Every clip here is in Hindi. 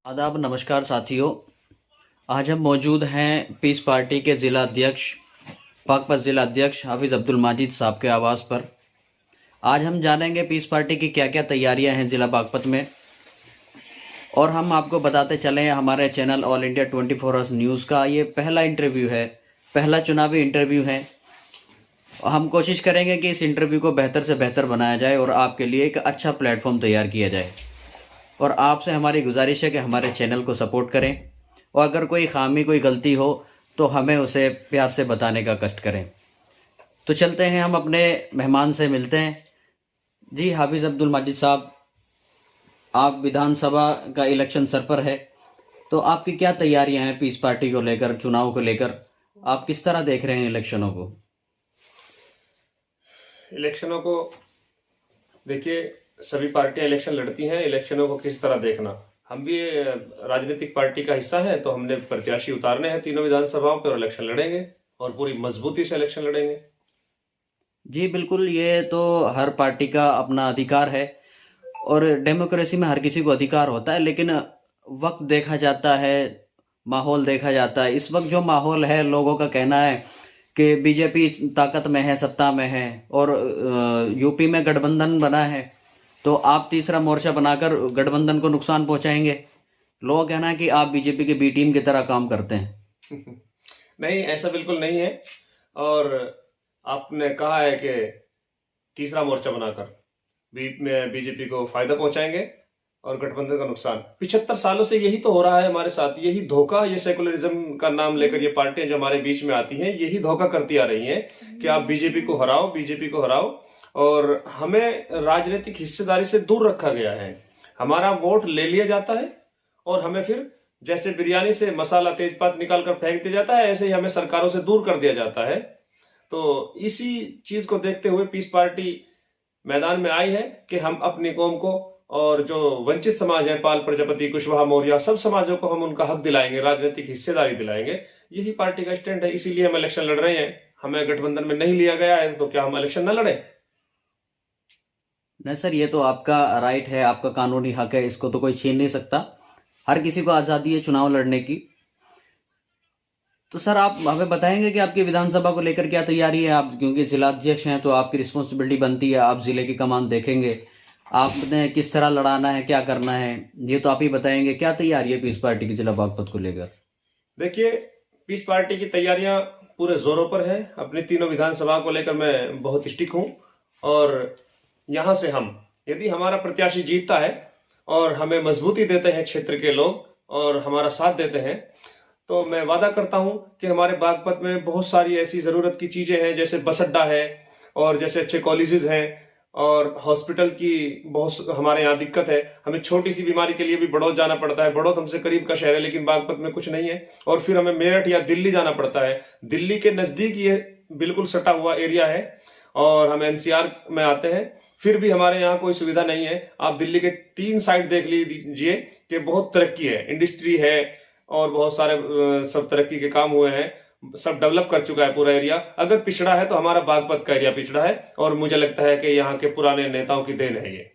आदाब नमस्कार साथियों। आज हम मौजूद हैं पीस पार्टी के ज़िला अध्यक्ष बागपत ज़िला अध्यक्ष हाफिज़ अब्दुल माजिद साहब के आवास पर। आज हम जानेंगे पीस पार्टी की क्या क्या तैयारियां हैं ज़िला बागपत में, और हम आपको बताते चलें हमारे channel all India 24 hours news का ये पहला इंटरव्यू है, पहला चुनावी इंटरव्यू है। हम कोशिश करेंगे कि इस इंटरव्यू को बेहतर से बेहतर बनाया जाए और आपके लिए एक अच्छा प्लेटफॉर्म तैयार किया जाए। और आपसे हमारी गुजारिश है कि हमारे चैनल को सपोर्ट करें, और अगर कोई खामी कोई गलती हो तो हमें उसे प्यार से बताने का कष्ट करें। तो चलते हैं, हम अपने मेहमान से मिलते हैं। जी हाफिज़ अब्दुल माजिद साहब, आप विधानसभा का इलेक्शन सर पर है, तो आपकी क्या तैयारियां हैं पीस पार्टी को लेकर, चुनाव को लेकर? आप किस तरह देख रहे हैं इलेक्शनों को? इलेक्शनों को देखिए, सभी पार्टियां इलेक्शन लड़ती हैं। इलेक्शनों को किस तरह देखना, हम भी राजनीतिक पार्टी का हिस्सा हैं, तो हमने प्रत्याशी उतारने हैं तीनों विधानसभाओं पर और इलेक्शन लड़ेंगे और पूरी मजबूती से इलेक्शन लड़ेंगे। जी बिल्कुल, ये तो हर पार्टी का अपना अधिकार है और डेमोक्रेसी में हर किसी को अधिकार होता है, लेकिन वक्त देखा जाता है, माहौल देखा जाता है। इस वक्त जो माहौल है, लोगों का कहना है कि बीजेपी ताकत में है, सत्ता में है, और यूपी में गठबंधन बना है, तो आप तीसरा मोर्चा बनाकर गठबंधन को नुकसान पहुंचाएंगे। लोगों का कहना है कि आप बीजेपी के बी टीम की तरह काम करते हैं। नहीं, ऐसा बिल्कुल नहीं है। और आपने कहा है कि तीसरा मोर्चा बनाकर बीजेपी को फायदा पहुंचाएंगे और गठबंधन का नुकसान। 75 सालों से यही तो हो रहा है हमारे साथ, यही धोखा, ये सेकुलरिज्म का नाम लेकर ये पार्टियां जो हमारे बीच में आती हैं, यही धोखा करती आ रही हैं कि आप बीजेपी को हराओ, बीजेपी को हराओ। और हमें राजनीतिक हिस्सेदारी से दूर रखा गया है। हमारा वोट ले लिया जाता है और हमें फिर जैसे बिरयानी से मसाला तेजपात निकाल कर फेंक दिया जाता है, ऐसे ही हमें सरकारों से दूर कर दिया जाता है। तो इसी चीज को देखते हुए पीस पार्टी मैदान में आई है कि हम अपनी कौम को और जो वंचित समाज है, पाल प्रजापति, कुशवाहा मौर्य, सब समाजों को हम उनका हक दिलाएंगे, राजनीतिक हिस्सेदारी दिलाएंगे। यही पार्टी का स्टैंड है, इसीलिए हम इलेक्शन लड़ रहे हैं। हमें गठबंधन में नहीं लिया गया है, तो क्या हम इलेक्शन न लड़े? नहीं सर, ये तो आपका राइट है, आपका कानूनी हक है, इसको तो कोई छीन नहीं सकता। हर किसी को आज़ादी है चुनाव लड़ने की। तो सर आप हमें बताएंगे कि आपकी विधानसभा को लेकर क्या तैयारी है? आप क्योंकि जिला अध्यक्ष हैं तो आपकी रिस्पॉन्सिबिलिटी बनती है, आप जिले की कमान देखेंगे, आपने किस तरह लड़ाना है, क्या करना है, ये तो आप ही बताएंगे। क्या तैयारी है पीस पार्टी की जिला बागपत को लेकर? देखिए, पीस पार्टी की तैयारियां पूरे जोरों पर है। अपनी तीनों विधानसभा को लेकर मैं बहुत स्टिक हूं, और यहां से हम, यदि हमारा प्रत्याशी जीतता है और हमें मजबूती देते हैं क्षेत्र के लोग और हमारा साथ देते हैं, तो मैं वादा करता हूं कि हमारे बागपत में बहुत सारी ऐसी जरूरत की चीजें हैं, जैसे बस अड्डा है और जैसे अच्छे कॉलेजेस हैं और हॉस्पिटल की बहुत हमारे यहाँ दिक्कत है। हमें छोटी सी बीमारी के लिए भी बड़ौद जाना पड़ता है। बड़ौद हमसे करीब का शहर है, लेकिन बागपत में कुछ नहीं है, और फिर हमें मेरठ या दिल्ली जाना पड़ता है। दिल्ली के नजदीक ये बिल्कुल सटा हुआ एरिया है और हम एनसीआर में आते हैं, फिर भी हमारे यहाँ कोई सुविधा नहीं है। आप दिल्ली के 3 साइड देख लीजिए कि बहुत तरक्की है, इंडस्ट्री है और बहुत सारे सब तरक्की के काम हुए हैं, सब डेवलप कर चुका है पूरा एरिया। अगर पिछड़ा है तो हमारा बागपत का एरिया पिछड़ा है, और मुझे लगता है कि यहाँ के पुराने नेताओं की देन है ये।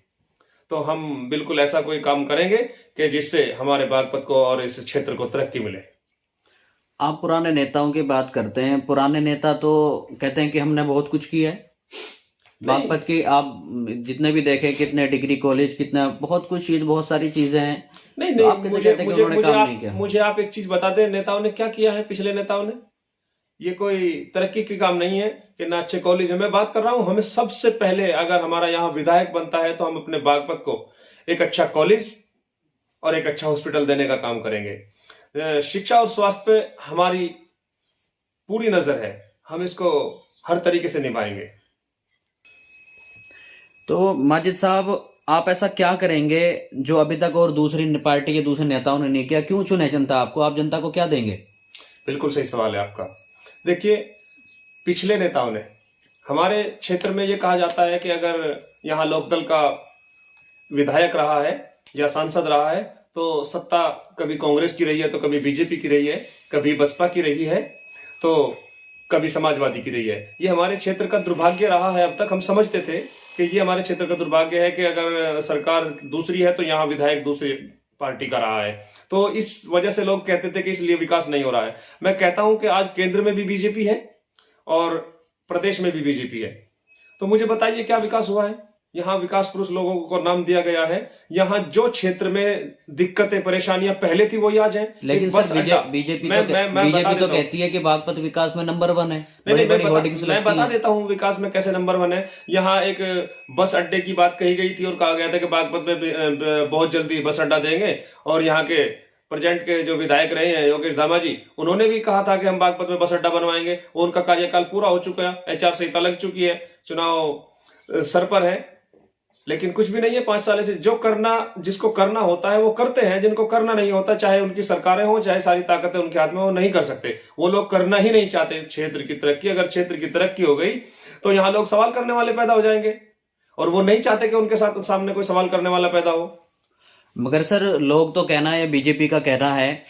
तो हम बिल्कुल ऐसा कोई काम करेंगे कि जिससे हमारे बागपत को और इस क्षेत्र को तरक्की मिले। आप पुराने नेताओं की बात करते हैं, पुराने नेता तो कहते हैं कि हमने बहुत कुछ किया है बागपत की। आप जितने भी देखें, कितने डिग्री कॉलेज, कितना बहुत कुछ चीज, बहुत सारी चीजें हैं। नहीं तो नहीं, आप कहते कहते कि उन्होंने काम नहीं किया। मुझे आप एक चीज बता दें, नेताओं ने क्या किया है? पिछले नेताओं ने, ये कोई तरक्की के काम नहीं है कि ना अच्छे कॉलेज है। मैं बात कर रहा हूं, हमें सबसे पहले अगर हमारा यहाँ विधायक बनता है तो हम अपने बागपत को एक अच्छा कॉलेज और एक अच्छा हॉस्पिटल देने का काम करेंगे। शिक्षा और स्वास्थ्य पे हमारी पूरी नजर है, हम इसको हर तरीके से निभाएंगे। तो माजिद साहब, आप ऐसा क्या करेंगे जो अभी तक और दूसरी पार्टी के दूसरे नेताओं ने नहीं किया? क्यों चुने जनता आपको? आप जनता को क्या देंगे? बिल्कुल सही सवाल है आपका। देखिए, पिछले नेताओं ने, हमारे क्षेत्र में ये कहा जाता है कि अगर यहाँ लोकदल का विधायक रहा है या सांसद रहा है तो सत्ता कभी कांग्रेस की रही है, तो कभी बीजेपी की रही है, कभी बसपा की रही है, तो कभी समाजवादी की रही है। ये हमारे क्षेत्र का दुर्भाग्य रहा है। अब तक हम समझते थे कि ये हमारे क्षेत्र का दुर्भाग्य है कि अगर सरकार दूसरी है तो यहाँ विधायक दूसरे पार्टी का रहा है। तो इस वजह से लोग कहते थे कि इसलिए विकास नहीं हो रहा है। मैं कहता हूं कि आज केंद्र में भी बीजेपी है और प्रदेश में भी बीजेपी है। तो मुझे बताइए क्या विकास हुआ है? यहाँ विकास पुरुष लोगों को नाम दिया गया है। यहाँ जो क्षेत्र में दिक्कतें परेशानियां पहले थी वही आज हैं। लेकिन सर बीजेपी तो कहती है कि बागपत विकास में नंबर 1 है। बड़ी होर्डिंग्स लगती हैं। मैं बता देता हूँ विकास में कैसे नंबर 1 है। यहाँ एक बस अड्डे की बात कही गई थी और कहा गया था कि बागपत में बहुत जल्दी बस अड्डा देंगे। और यहाँ के प्रेजेंट के जो विधायक रहे हैं योगेश धामा जी, उन्होंने भी कहा था कि हम बागपत में बस अड्डा बनवाएंगे। उनका कार्यकाल पूरा हो चुका है, HR संहिता लग चुकी है, चुनाव सर पर है, लेकिन कुछ भी नहीं है। 5 साल से जो करना, जिसको करना होता है वो करते हैं, जिनको करना नहीं होता, चाहे उनकी सरकारें हो, चाहे सारी ताकतें उनके हाथ में, वो नहीं कर सकते। वो लोग करना ही नहीं चाहते क्षेत्र की तरक्की। अगर क्षेत्र की तरक्की हो गई तो यहाँ लोग सवाल करने वाले पैदा हो जाएंगे, और वो नहीं चाहते कि उनके साथ सामने कोई सवाल करने वाला पैदा हो। मगर सर लोग तो कहना है, बीजेपी का कहना है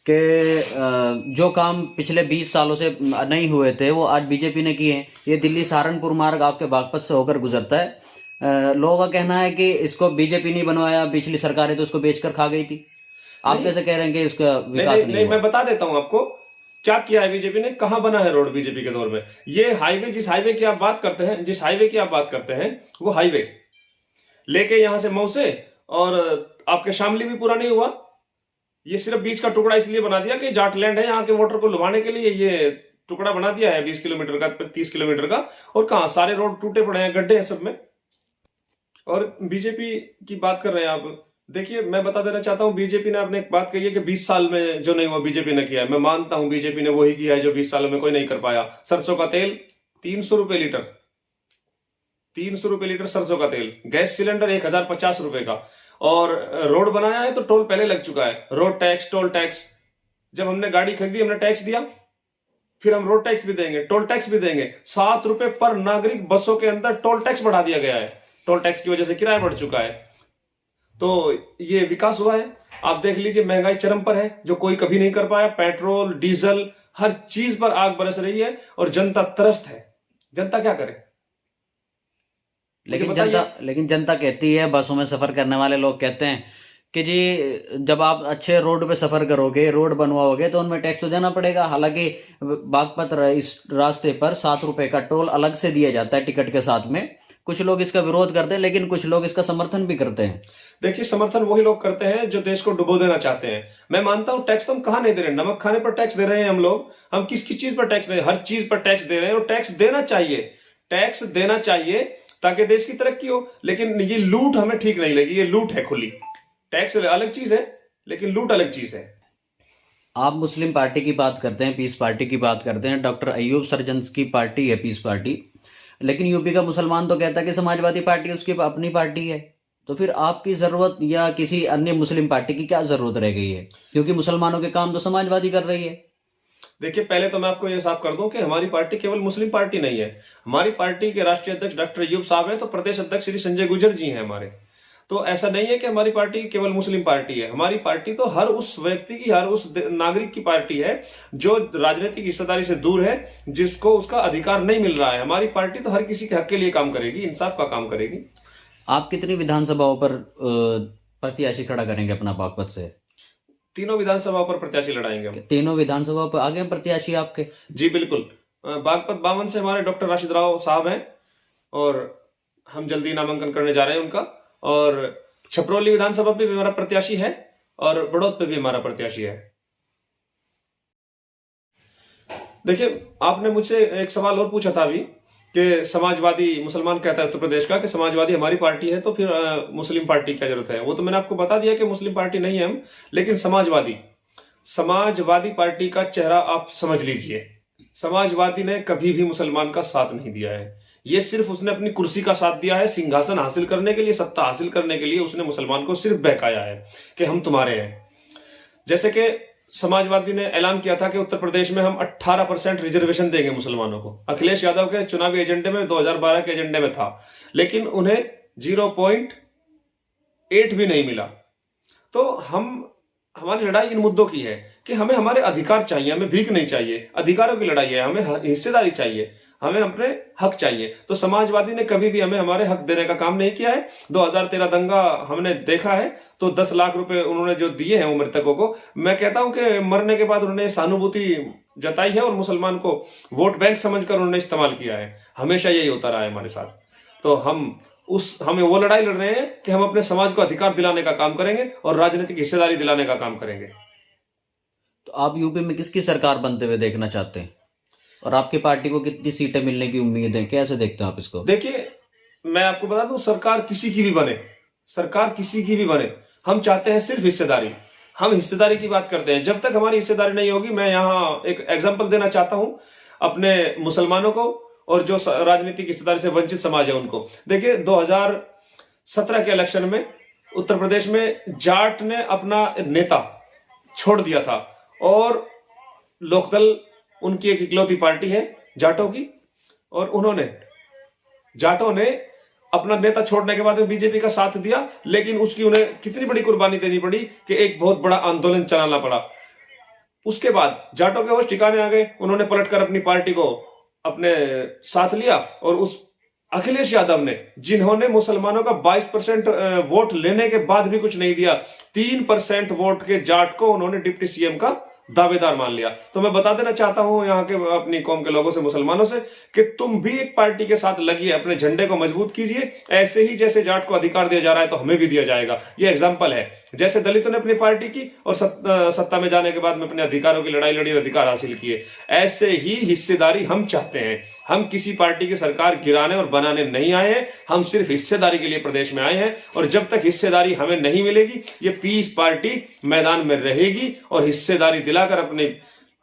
कि जो काम पिछले 20 सालों से नहीं हुए थे वो आज बीजेपी ने किए हैं। ये दिल्ली सहारनपुर मार्ग आपके बागपत से होकर गुजरता है। लोगों का कहना है कि इसको बीजेपी नहीं बनवाया, पिछली सरकारें तो इसको बेचकर खा गई थी। आप कैसे कह रहे हैं कि इसका विकास नहीं हुआ? मैं बता देता हूं आपको क्या किया है बीजेपी ने, कहां बना है रोड बीजेपी के दौर में। ये हाईवे, जिस हाईवे की आप बात करते हैं, वो हाईवे लेके यहां से मऊ से और आपके शामली भी पूरा नहीं हुआ। ये सिर्फ बीच का टुकड़ा इसलिए बना दिया कि जाटलैंड है, यहाँ के वोटर को लुभाने के लिए ये टुकड़ा बना दिया है 20 किलोमीटर का, 30 किलोमीटर का। और कहां सारे रोड टूटे पड़े हैं, गड्ढे हैं सब में। और बीजेपी की बात कर रहे हैं आप। देखिए मैं बता देना चाहता हूं, बीजेपी ने आपने एक बात कही है कि 20 साल में जो नहीं हुआ बीजेपी ने किया है। मैं मानता हूं बीजेपी ने वही किया है जो 20 सालों में कोई नहीं कर पाया। सरसों का तेल 300 रुपए लीटर, 300 रुपए लीटर सरसों का तेल। गैस सिलेंडर 1050 रुपए का। और रोड बनाया है तो टोल पहले लग चुका है। रोड टैक्स, टोल टैक्स, जब हमने गाड़ी खरीदी हमने टैक्स दिया, फिर हम रोड टैक्स भी देंगे, टोल टैक्स भी देंगे। 7 रुपए पर नागरिक बसों के अंदर टोल टैक्स बढ़ा दिया गया है। टोल टैक्स की वजह से किराया बढ़ चुका है। तो ये विकास हुआ है। आप देख लीजिए महंगाई चरम पर है, जो कोई कभी नहीं कर पाया। पेट्रोल, डीजल, हर चीज पर आग बरस रही है और जनता त्रस्त है। जनता क्या करे? लेकिन जनता कहती है, बसों में सफर करने वाले लोग कहते हैं कि जी जब आप अच्छे रोड पे सफर करोगे, रोड बनवाओगे तो उनमें टैक्स तो देना पड़ेगा। हालांकि बागपत इस रास्ते पर 7 रुपए का टोल अलग से दिया जाता है टिकट के साथ में। कुछ लोग इसका विरोध करते हैं, लेकिन कुछ लोग इसका समर्थन भी करते हैं। देखिए समर्थन वही लोग करते हैं जो देश को डुबो देना चाहते हैं। मैं मानता हूं टैक्स तो हम कहां नहीं दे रहे, नमक खाने पर टैक्स दे रहे हैं हम लोग। हम किस किस चीज पर टैक्स दे रहे हैं? हर चीज पर टैक्स दे रहे हैं। और टैक्स देना चाहिए, टैक्स देना चाहिए ताकि देश की तरक्की हो। लेकिन ये लूट हमें ठीक नहीं लगी। ये लूट है खुली। टैक्स अलग चीज है लेकिन लूट अलग चीज है। आप मुस्लिम पार्टी की बात करते हैं, पीस पार्टी की बात करते हैं। डॉक्टर अयूब सर्जन की पार्टी है पीस पार्टी, लेकिन यूपी का मुसलमान तो कहता है कि समाजवादी पार्टी उसकी अपनी पार्टी है। तो फिर आपकी जरूरत या किसी अन्य मुस्लिम पार्टी की क्या जरूरत रह गई है? क्योंकि मुसलमानों के काम तो समाजवादी कर रही है। देखिए पहले तो मैं आपको यह साफ कर दूं कि हमारी पार्टी केवल मुस्लिम पार्टी नहीं है। हमारी पार्टी के राष्ट्रीय अध्यक्ष डॉक्टर अयूब साहब हैं, तो प्रदेश अध्यक्ष श्री संजय गुर्जर जी हैं हमारे। तो ऐसा नहीं है कि हमारी पार्टी केवल मुस्लिम पार्टी है। हमारी पार्टी तो हर उस व्यक्ति की, हर उस नागरिक की पार्टी है जो राजनीतिक हिस्सेदारी से दूर है, जिसको उसका अधिकार नहीं मिल रहा है। हमारी पार्टी तो हर किसी के हक के लिए काम करेगी, इंसाफ का काम करेगी। आप कितनी विधानसभाओं पर प्रत्याशी खड़ा करेंगे अपना बागपत से? 3 विधानसभाओं पर प्रत्याशी लड़ाएंगे हम। 3 विधानसभाओं पर आगे प्रत्याशी आपके? जी बिल्कुल। बागपत 52 से हमारे डॉक्टर राशिद राव साहब हैं और हम जल्दी नामांकन करने जा रहे हैं उनका। और छपरौली विधानसभा पे भी हमारा प्रत्याशी है और बड़ौद पे भी हमारा प्रत्याशी है। देखिए आपने मुझसे एक सवाल और पूछा था अभी कि समाजवादी, मुसलमान कहता है उत्तर प्रदेश का कि समाजवादी हमारी पार्टी है तो फिर मुस्लिम पार्टी की क्या जरूरत है। वो तो मैंने आपको बता दिया कि मुस्लिम पार्टी नहीं है हम, लेकिन समाजवादी पार्टी का चेहरा आप समझ लीजिए। समाजवादी ने कभी भी मुसलमान का साथ नहीं दिया है। ये सिर्फ उसने अपनी कुर्सी का साथ दिया है। सिंहासन हासिल करने के लिए, सत्ता हासिल करने के लिए उसने मुसलमान को सिर्फ बहकाया है कि हम तुम्हारे हैं। जैसे कि समाजवादी ने ऐलान किया था कि उत्तर प्रदेश में हम 18% रिजर्वेशन देंगे मुसलमानों को। अखिलेश यादव के चुनावी एजेंडे में, 2012 के एजेंडे में था, लेकिन उन्हें 0.8 भी नहीं मिला। तो हमारी लड़ाई इन मुद्दों की है कि हमें हमारे अधिकार चाहिए, हमें भीख नहीं चाहिए। अधिकारों की लड़ाई है, हमें हिस्सेदारी चाहिए। हमें अपने हक चाहिए। तो समाजवादी ने कभी भी हमें हमारे हक देने का काम नहीं किया है। 2013 दंगा हमने देखा है, तो 10 लाख रुपए उन्होंने जो दिए हैं वो मृतकों को, मैं कहता हूं कि मरने के बाद उन्होंने सहानुभूति जताई है और मुसलमान को वोट बैंक समझकर उन्होंने इस्तेमाल किया है। हमेशा यही होता रहा है हमारे साथ। तो हमें वो लड़ाई लड़ रहे हैं कि हम अपने समाज को अधिकार दिलाने का काम करेंगे और राजनीतिक हिस्सेदारी दिलाने का काम करेंगे। तो आप यूपी में किसकी सरकार बनते हुए देखना चाहते हैं, और आपकी पार्टी को कितनी सीटें मिलने की उम्मीद है, कैसे देखते हैं आप इसको? देखिए, मैं आपको बता दूं, सरकार किसी की भी बने, सरकार किसी की भी बने, हम चाहते हैं सिर्फ हिस्सेदारी। हम हिस्सेदारी की बात करते हैं। जब तक हमारी हिस्सेदारी नहीं होगी, मैं यहाँ एक एग्जांपल देना चाहता हूं अपने मुसलमानों को और जो राजनीतिक हिस्सेदारी से वंचित समाज है उनको। देखिए, 2017 के इलेक्शन में उत्तर प्रदेश में जाट ने अपना नेता छोड़ दिया था, और लोकदल उनकी एक इकलौती पार्टी है जाटों की, और जाटों ने अपना नेता छोड़ने के बाद में बीजेपी का साथ दिया, लेकिन उसकी उन्हें कितनी बड़ी कुर्बानी देनी पड़ी कि एक बहुत बड़ा आंदोलन चलाना पड़ा। उसके बाद जाटों के होश ठिकाने आ गए, उन्होंने पलटकर अपनी पार्टी को अपने साथ लिया, और उस अखिलेश यादव ने, जिन्होंने मुसलमानों का 22% वोट लेने के बाद भी कुछ नहीं दिया, 3% वोट के जाट को उन्होंने डिप्टी सीएम का दावेदार मान लिया। तो मैं बता देना चाहता हूं यहाँ के अपनी कौम के लोगों से, मुसलमानों से, कि तुम भी एक पार्टी के साथ लगिए, अपने झंडे को मजबूत कीजिए। ऐसे ही जैसे जाट को अधिकार दिया जा रहा है तो हमें भी दिया जाएगा। ये एग्जाम्पल है। जैसे दलितों ने अपनी पार्टी की और सत्ता में जाने के बाद में अपने अधिकारों की लड़ाई लड़ी और अधिकार हासिल किए, ऐसे ही हिस्सेदारी हम चाहते हैं। हम किसी पार्टी की सरकार गिराने और बनाने नहीं आए हैं, हम सिर्फ हिस्सेदारी के लिए प्रदेश में आए हैं। और जब तक हिस्सेदारी हमें नहीं मिलेगी, ये पीस पार्टी मैदान में रहेगी और हिस्सेदारी दिलाकर अपने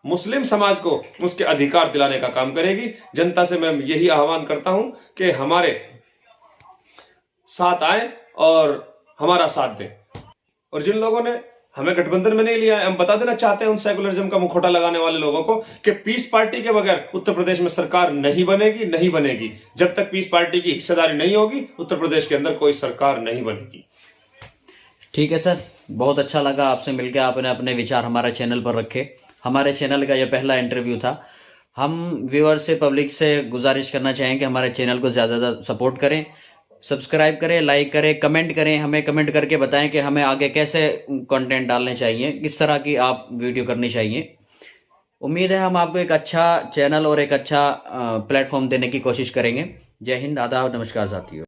मुस्लिम समाज को उसके अधिकार दिलाने का काम करेगी। जनता से मैं यही आह्वान करता हूं कि हमारे साथ आए और हमारा साथ दें। और जिन लोगों ने हमें गठबंधन में नहीं लिया है, हम बता देना चाहते हैं उन सेकुलरिज्म का मुखौटा लगाने वाले लोगों को कि पीस पार्टी के बगैर उत्तर प्रदेश में सरकार नहीं बनेगी। जब तक पीस पार्टी की हिस्सेदारी नहीं होगी, उत्तर प्रदेश के अंदर कोई सरकार नहीं बनेगी। ठीक है सर, बहुत अच्छा लगा आपसे मिलकर। आपने अपने विचार हमारे चैनल पर रखे। हमारे चैनल का यह पहला इंटरव्यू था। हम व्यूअर से, पब्लिक से गुजारिश करना चाहेंगे कि हमारे चैनल को ज़्यादा सपोर्ट करें, सब्सक्राइब करें, लाइक करें, कमेंट करें। हमें कमेंट करके बताएं कि हमें आगे कैसे कंटेंट डालने चाहिए, किस तरह की आप वीडियो करनी चाहिए। उम्मीद है हम आपको एक अच्छा चैनल और एक अच्छा प्लेटफॉर्म देने की कोशिश करेंगे। जय हिंद, आदाब, नमस्कार साथियों।